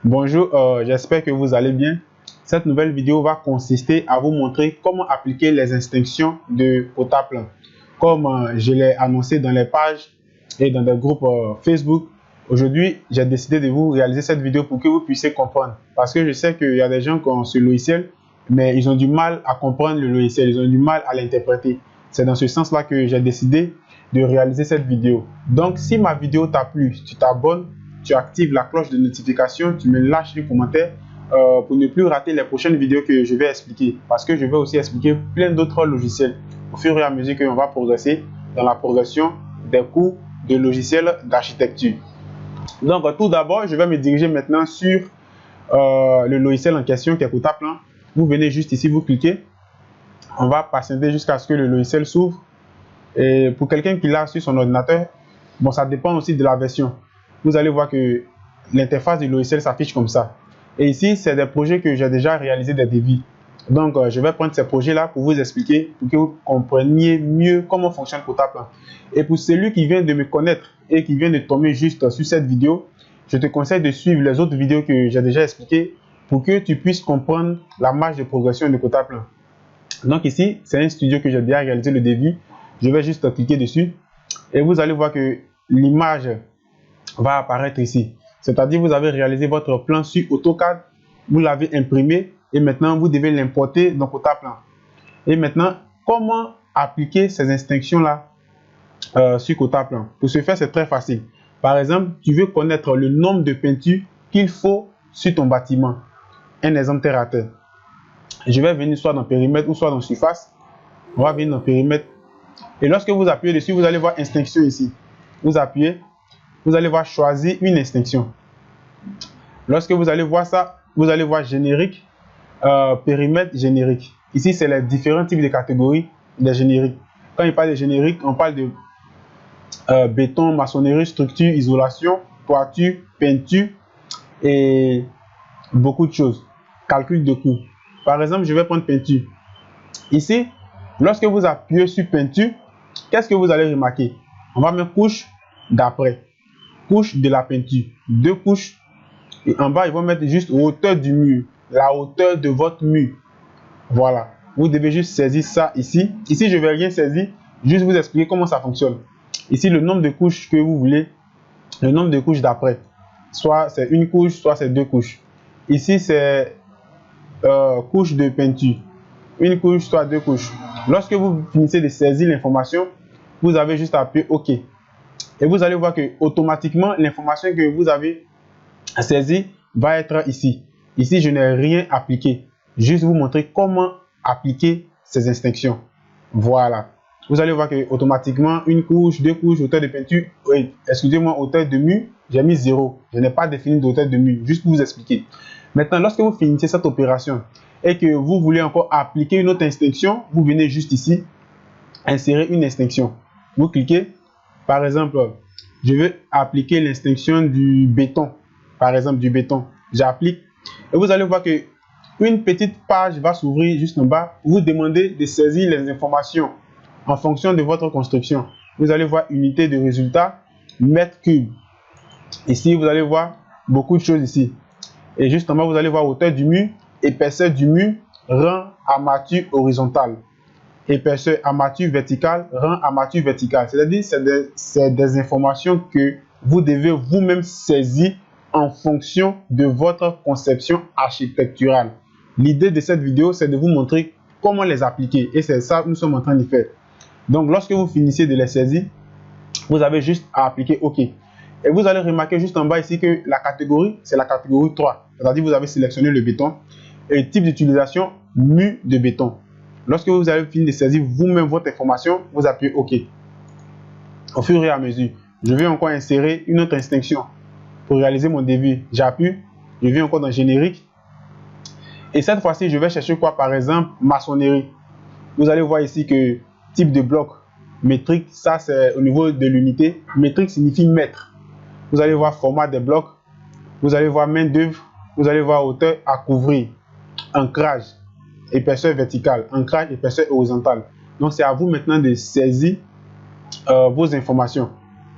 Bonjour, j'espère que vous allez bien. Cette nouvelle vidéo va consister à vous montrer comment appliquer les instructions de quota plein. Comme je l'ai annoncé dans les pages et dans des groupes Facebook, aujourd'hui j'ai décidé de vous réaliser cette vidéo pour que vous puissiez comprendre. Parce que je sais qu'il y a des gens qui ont ce logiciel, mais ils ont du mal à comprendre le logiciel, ils ont du mal à l'interpréter. C'est dans ce sens-là que j'ai décidé de réaliser cette vidéo. Donc si ma vidéo t'a plu, tu t'abonnes, tu actives la cloche de notification, tu me lâches un commentaire pour ne plus rater les prochaines vidéos que je vais expliquer. Parce que je vais aussi expliquer plein d'autres logiciels au fur et à mesure qu'on va progresser dans la progression des cours de logiciels d'architecture. Donc tout d'abord, je vais me diriger maintenant sur le logiciel en question qui est quota plein. Vous venez juste ici, vous cliquez. On va patienter jusqu'à ce que le logiciel s'ouvre. Et pour quelqu'un qui l'a sur son ordinateur, bon, ça dépend aussi de la version. Vous allez voir que l'interface du logiciel s'affiche comme ça. Et ici, c'est des projets que j'ai déjà réalisé des devis. Donc, je vais prendre ces projets-là pour vous expliquer, pour que vous compreniez mieux comment fonctionne quota plein. Et pour celui qui vient de me connaître et qui vient de tomber juste sur cette vidéo, je te conseille de suivre les autres vidéos que j'ai déjà expliquées pour que tu puisses comprendre la marge de progression de quota plein. Donc ici, c'est un studio que j'ai déjà réalisé le devis. Je vais juste cliquer dessus et vous allez voir que l'image va apparaître ici. C'est-à-dire vous avez réalisé votre plan sur AutoCAD, vous l'avez imprimé et maintenant vous devez l'importer dans quota plein. Et maintenant, comment appliquer ces instructions-là sur quota plein? Pour ce faire, c'est très facile. Par exemple, tu veux connaître le nombre de peintures qu'il faut sur ton bâtiment. Un exemple terre à terre. Je vais venir soit dans périmètre ou soit dans surface. On va venir dans périmètre. Et lorsque vous appuyez dessus, vous allez voir instruction ici. Vous appuyez, vous allez voir choisir une instruction. Lorsque vous allez voir ça, vous allez voir générique, périmètre, générique. Ici, c'est les différents types de catégories des génériques. Quand il parle de générique, on parle de béton, maçonnerie, structure, isolation, toiture, peinture et beaucoup de choses. Calcul de coût. Par exemple, je vais prendre peinture. Ici, lorsque vous appuyez sur peinture, qu'est-ce que vous allez remarquer? On va mettre couche d'après, couche de la peinture, deux couches. Et en bas, ils vont mettre juste hauteur du mur, la hauteur de votre mur. Voilà. Vous devez juste saisir ça ici. Ici, je ne vais rien saisir, juste vous expliquer comment ça fonctionne. Ici, le nombre de couches que vous voulez, le nombre de couches d'après. Soit c'est une couche, soit c'est deux couches. Ici, c'est couche de peinture. Une couche, soit deux couches. Lorsque vous finissez de saisir l'information, vous avez juste à appuyer OK. Et vous allez voir que automatiquement, l'information que vous avez saisie va être ici. Ici, je n'ai rien appliqué. Juste vous montrer comment appliquer ces instructions. Voilà. Vous allez voir que automatiquement, une couche, deux couches, hauteur de peinture. Oui, excusez-moi, hauteur de mur, j'ai mis 0. Je n'ai pas défini d'hauteur de mur, juste pour vous expliquer. Maintenant, lorsque vous finissez cette opération et que vous voulez encore appliquer une autre instruction, vous venez juste ici, insérer une instruction. Vous cliquez, par exemple, je veux appliquer l'instruction du béton. Par exemple, du béton. J'applique et vous allez voir que une petite page va s'ouvrir juste en bas. Vous demandez de saisir les informations en fonction de votre construction. Vous allez voir unité de résultat, mètre cube. Ici, vous allez voir beaucoup de choses ici. Et juste en bas, vous allez voir hauteur du mur, épaisseur du mur, rang, armature horizontale. Épaisseur, armature verticale, rang, armature verticale. C'est-à-dire, c'est des informations que vous devez vous-même saisir en fonction de votre conception architecturale. L'idée de cette vidéo, c'est de vous montrer comment les appliquer. Et c'est ça que nous sommes en train de faire. Donc, lorsque vous finissez de les saisir, vous avez juste à appliquer OK. Et vous allez remarquer juste en bas ici que la catégorie, c'est la catégorie 3. C'est-à-dire vous avez sélectionné le béton. Et type d'utilisation, mur de béton. Lorsque vous avez fini de saisir vous-même votre information, vous appuyez OK. Au fur et à mesure, je vais encore insérer une autre instruction pour réaliser mon devis. J'appuie, je vais encore dans générique. Et cette fois-ci, je vais chercher quoi? Par exemple, maçonnerie. Vous allez voir ici que type de bloc, métrique, ça c'est au niveau de l'unité. Métrique signifie mètre. Vous allez voir format des blocs. Vous allez voir main d'œuvre. Vous allez voir hauteur à couvrir. Ancrage, épaisseur verticale. Ancrage, épaisseur horizontale. Donc c'est à vous maintenant de saisir vos informations.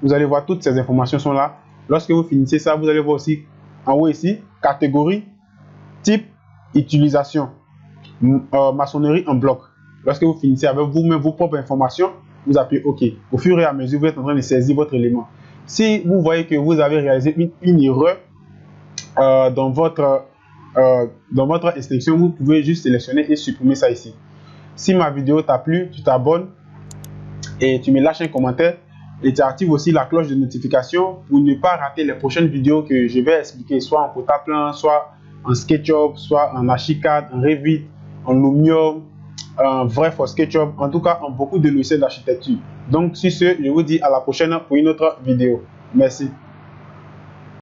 Vous allez voir toutes ces informations sont là. Lorsque vous finissez ça, vous allez voir aussi en haut ici catégorie, type, utilisation, maçonnerie en bloc. Lorsque vous finissez avec vous-même vos propres informations, vous appuyez OK. Au fur et à mesure, vous êtes en train de saisir votre élément. Si vous voyez que vous avez réalisé une erreur dans votre instruction, vous pouvez juste sélectionner et supprimer ça ici. Si ma vidéo t'a plu, tu t'abonnes et tu me lâches un commentaire et tu actives aussi la cloche de notification pour ne pas rater les prochaines vidéos que je vais expliquer, soit en Potaplan, soit en SketchUp, soit en Archicad, en Revit, en Lumion, en Bref en SketchUp, en tout cas en beaucoup de logiciels d'architecture. Donc sur ce, je vous dis à la prochaine pour une autre vidéo. Merci.